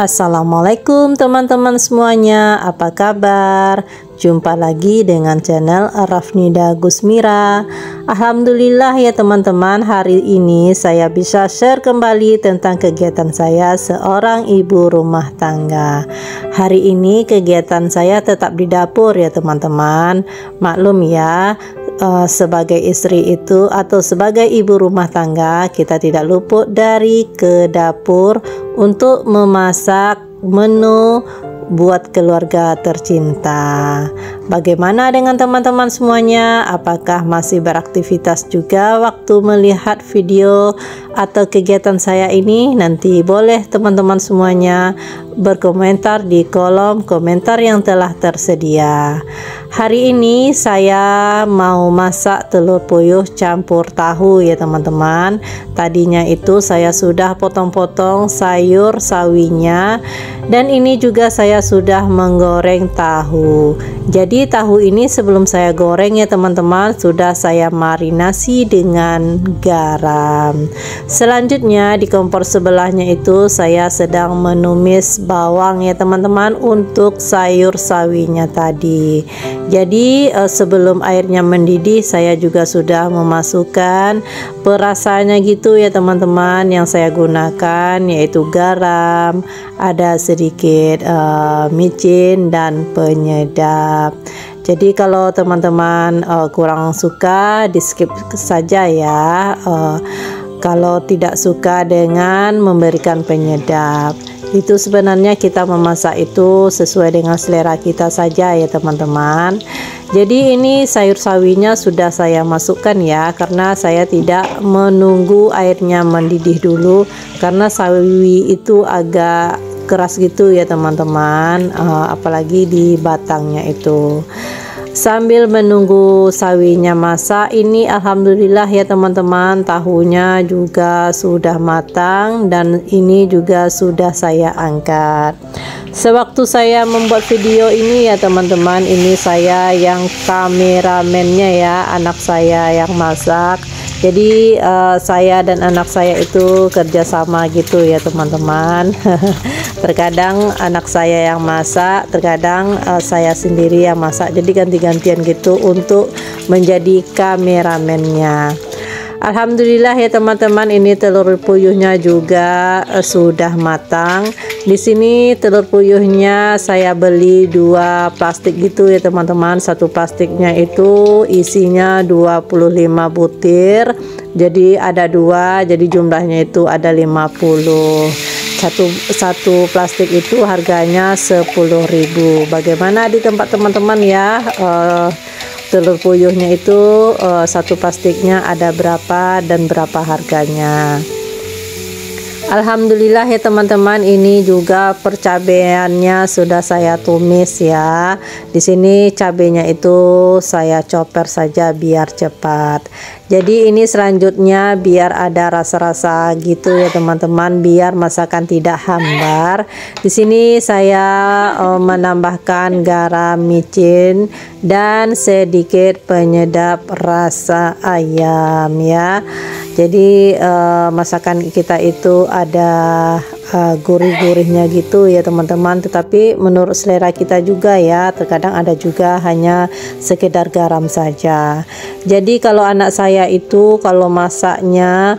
Assalamualaikum teman-teman semuanya, apa kabar? Jumpa lagi dengan channel Rafnida Gusmira. Alhamdulillah ya teman-teman, hari ini saya bisa share kembali tentang kegiatan saya seorang ibu rumah tangga. Hari ini kegiatan saya tetap di dapur ya teman-teman. Maklum ya, sebagai istri itu atau sebagai ibu rumah tangga, kita tidak luput dari ke dapur untuk memasak menu buat keluarga tercinta. Bagaimana dengan teman-teman semuanya? Apakah masih beraktivitas juga waktu melihat video atau kegiatan saya ini? Nanti boleh teman-teman semuanya berkomentar di kolom komentar yang telah tersedia. Hari ini saya mau masak telur puyuh campur tahu ya teman-teman. Tadinya itu saya sudah potong-potong sayur sawinya, dan ini juga saya sudah menggoreng tahu. Jadi tahu ini sebelum saya goreng ya teman-teman, sudah saya marinasi dengan garam. Selanjutnya di kompor sebelahnya itu saya sedang menumis bawang ya teman-teman untuk sayur sawinya tadi. Jadi sebelum airnya mendidih, saya juga sudah memasukkan perasannya gitu ya teman-teman. Yang saya gunakan yaitu garam, ada sedikit micin dan penyedap. Jadi kalau teman-teman kurang suka, di skip saja ya. Kalau tidak suka dengan memberikan penyedap, itu sebenarnya kita memasak itu sesuai dengan selera kita saja ya teman-teman. Jadi ini sayur sawinya sudah saya masukkan ya, karena saya tidak menunggu airnya mendidih dulu, karena sawi itu agak keras gitu ya teman-teman, apalagi di batangnya itu. Sambil menunggu sawinya masak, ini alhamdulillah ya teman-teman, tahunya juga sudah matang dan ini juga sudah saya angkat. Sewaktu saya membuat video ini ya teman-teman, ini saya yang kameramennya ya, anak saya yang masak. Jadi saya dan anak saya itu kerjasama gitu ya teman-teman. Terkadang anak saya yang masak, terkadang saya sendiri yang masak. Jadi ganti-gantian gitu untuk menjadi kameramennya. Alhamdulillah ya teman-teman, ini telur puyuhnya juga sudah matang. Di sini telur puyuhnya saya beli 2 plastik gitu ya teman-teman. Satu plastiknya itu isinya 25 butir. Jadi ada 2, jadi jumlahnya itu ada 50. Satu plastik itu harganya 10.000. Bagaimana di tempat teman-teman ya? Telur puyuhnya itu satu plastiknya ada berapa dan berapa harganya. Alhamdulillah ya teman-teman, ini juga percabaiannya sudah saya tumis ya. Di sini cabenya itu saya chopper saja biar cepat. Jadi ini selanjutnya biar ada rasa-rasa gitu ya teman-teman, biar masakan tidak hambar. Di sini saya menambahkan garam, micin dan sedikit penyedap rasa ayam ya. Jadi masakan kita itu ada gurih-gurihnya gitu ya teman-teman, tetapi menurut selera kita juga ya. Terkadang ada juga hanya sekedar garam saja. Jadi kalau anak saya itu kalau masaknya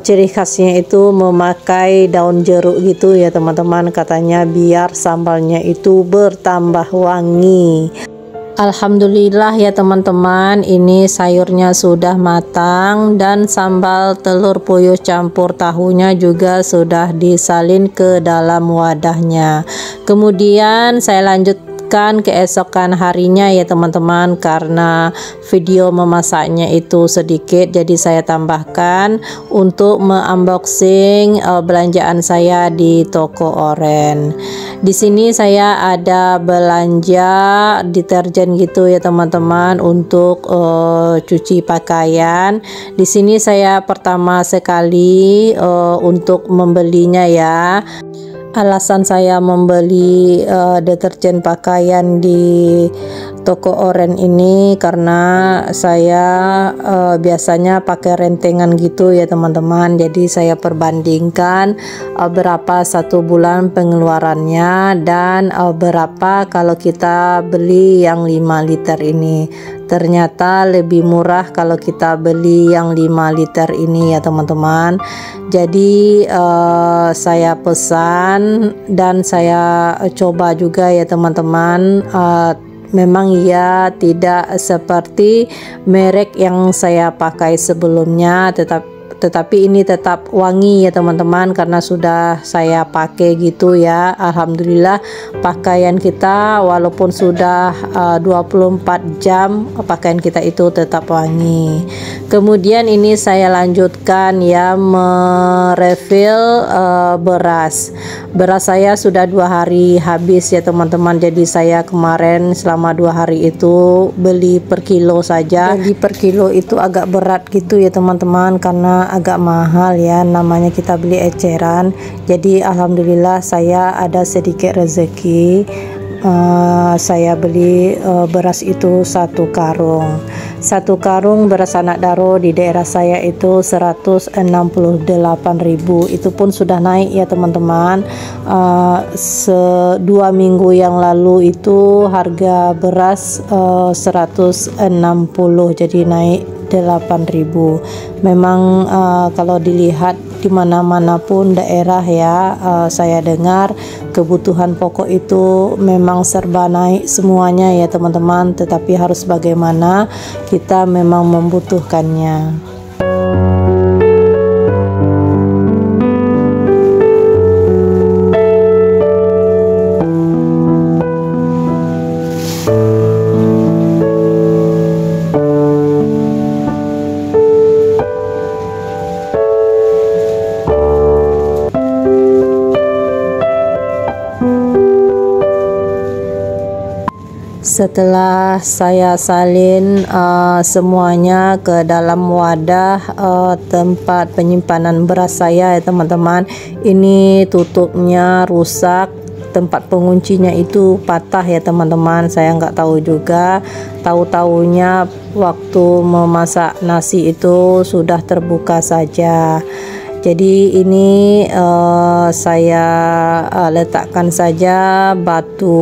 ciri khasnya itu memakai daun jeruk gitu ya teman-teman, katanya biar sambalnya itu bertambah wangi. Alhamdulillah ya teman-teman, ini sayurnya sudah matang dan sambal telur puyuh campur tahunya juga sudah disalin ke dalam wadahnya. Kemudian saya lanjutkan keesokan harinya ya teman-teman, karena video memasaknya itu sedikit, jadi saya tambahkan untuk me-unboxing belanjaan saya di toko oren. Di sini saya ada belanja deterjen gitu ya teman-teman untuk cuci pakaian. Di sini saya pertama sekali untuk membelinya ya. Alasan saya membeli deterjen pakaian di toko oren ini karena saya biasanya pakai rentengan gitu ya teman-teman. Jadi saya perbandingkan berapa satu bulan pengeluarannya dan berapa kalau kita beli yang 5 liter ini. Ternyata lebih murah kalau kita beli yang 5 liter ini ya teman-teman. Jadi saya pesan dan saya coba juga ya teman-teman. Memang ya tidak seperti merek yang saya pakai sebelumnya, tetapi ini tetap wangi ya teman-teman, karena sudah saya pakai gitu ya. Alhamdulillah pakaian kita walaupun sudah 24 jam pakaian kita itu tetap wangi. Kemudian ini saya lanjutkan ya, merefill beras saya sudah 2 hari habis ya teman-teman. Jadi saya kemarin selama 2 hari itu beli per kilo saja. Beli per kilo itu agak berat gitu ya teman-teman, karena agak mahal ya, namanya kita beli eceran. Jadi alhamdulillah saya ada sedikit rezeki. Saya beli beras itu 1 karung. 1 karung beras anak daro di daerah saya itu 168.000. Itu pun sudah naik ya teman-teman. 2 minggu yang lalu itu harga beras 160, jadi naik 8.000. Memang kalau dilihat di mana-mana pun daerah ya, saya dengar kebutuhan pokok itu memang serba naik semuanya ya teman-teman, tetapi harus bagaimana kita memang membutuhkannya. Setelah saya salin semuanya ke dalam wadah tempat penyimpanan beras saya ya teman-teman, ini tutupnya rusak, tempat penguncinya itu patah ya teman-teman. Saya nggak tahu juga, tahu-taunya waktu memasak nasi itu sudah terbuka saja. Jadi ini saya letakkan saja batu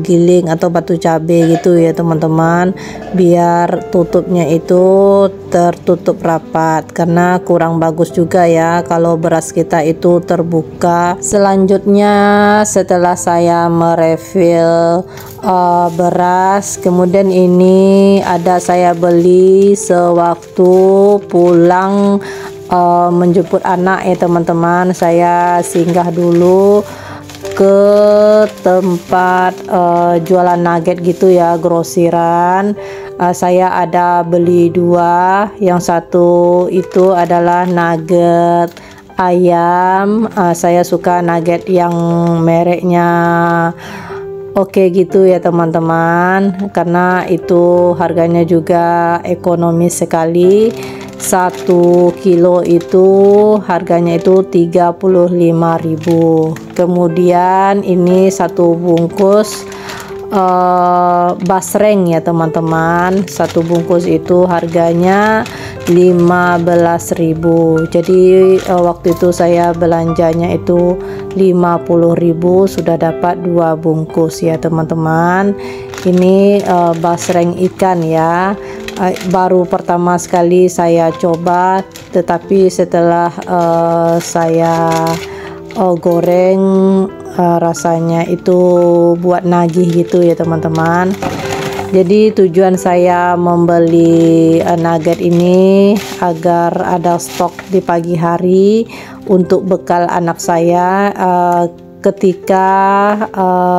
giling atau batu cabai gitu ya teman-teman, biar tutupnya itu tertutup rapat, karena kurang bagus juga ya kalau beras kita itu terbuka. Selanjutnya setelah saya merefill beras, kemudian ini ada saya beli sewaktu pulang menjemput anak ya teman-teman. Saya singgah dulu ke tempat jualan nugget gitu ya, grosiran. Saya ada beli 2, yang satu itu adalah nugget ayam. Saya suka nugget yang mereknya oke gitu ya teman-teman, karena itu harganya juga ekonomis sekali. 1 kilo itu harganya itu 35.000. Kemudian ini 1 bungkus basreng ya teman-teman. 1 bungkus itu harganya 15.000. Jadi waktu itu saya belanjanya itu 50.000, sudah dapat 2 bungkus ya teman-teman. Ini basreng ikan ya. Baru pertama sekali saya coba, tetapi setelah saya goreng rasanya itu buat nagih gitu ya teman-teman. Jadi tujuan saya membeli nugget ini agar ada stok di pagi hari untuk bekal anak saya ketika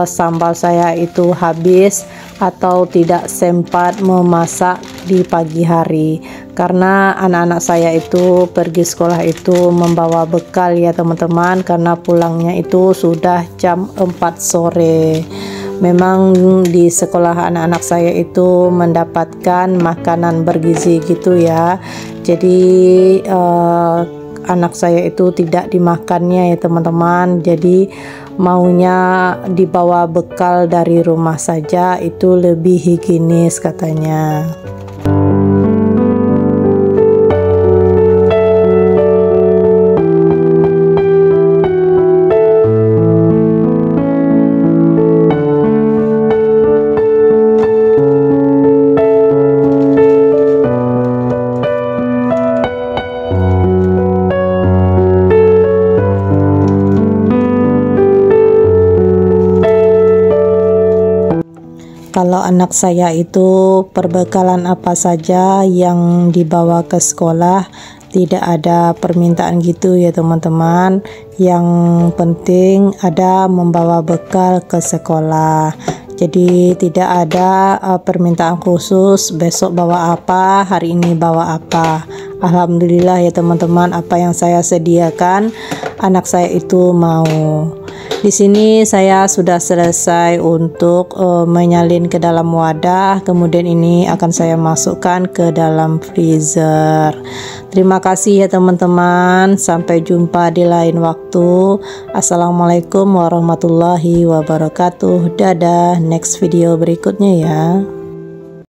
sambal saya itu habis atau tidak sempat memasak di pagi hari, karena anak-anak saya itu pergi sekolah itu membawa bekal ya teman-teman, karena pulangnya itu sudah jam 4 sore. Memang di sekolah anak-anak saya itu mendapatkan makanan bergizi gitu ya. Jadi anak saya itu tidak dimakannya ya teman-teman. Jadi maunya dibawa bekal dari rumah saja, itu lebih higienis katanya. Kalau anak saya itu perbekalan apa saja yang dibawa ke sekolah, tidak ada permintaan gitu ya teman-teman. Yang penting ada membawa bekal ke sekolah. Jadi tidak ada permintaan khusus besok bawa apa, hari ini bawa apa. Alhamdulillah ya teman-teman, apa yang saya sediakan anak saya itu mau. Di sini saya sudah selesai untuk menyalin ke dalam wadah, kemudian ini akan saya masukkan ke dalam freezer. Terima kasih ya teman-teman, sampai jumpa di lain waktu. Assalamualaikum warahmatullahi wabarakatuh. Dadah, next video berikutnya ya.